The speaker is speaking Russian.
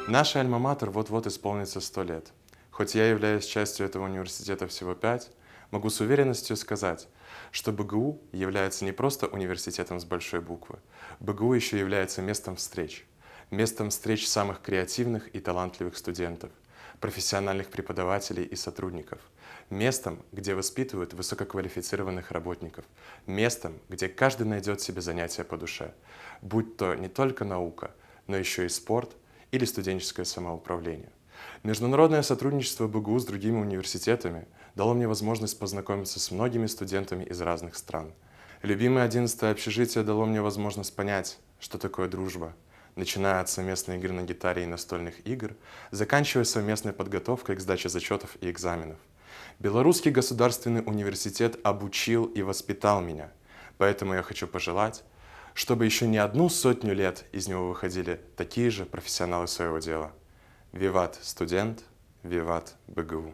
Наша альма-матер вот-вот исполнится 100 лет. Хоть я являюсь частью этого университета всего 5, могу с уверенностью сказать, что БГУ является не просто университетом с большой буквы. БГУ еще является местом встреч самых креативных и талантливых студентов, профессиональных преподавателей и сотрудников, местом, где воспитывают высококвалифицированных работников, местом, где каждый найдет себе занятие по душе, будь то не только наука, но еще и спорт или студенческое самоуправление. Международное сотрудничество БГУ с другими университетами дало мне возможность познакомиться с многими студентами из разных стран. Любимое 11-е общежитие дало мне возможность понять, что такое дружба, начиная от совместной игры на гитаре и настольных игр, заканчивая совместной подготовкой к сдаче зачетов и экзаменов. Белорусский государственный университет обучил и воспитал меня, поэтому я хочу пожелать, чтобы еще не 100 лет из него выходили такие же профессионалы своего дела. Виват студент, виват БГУ.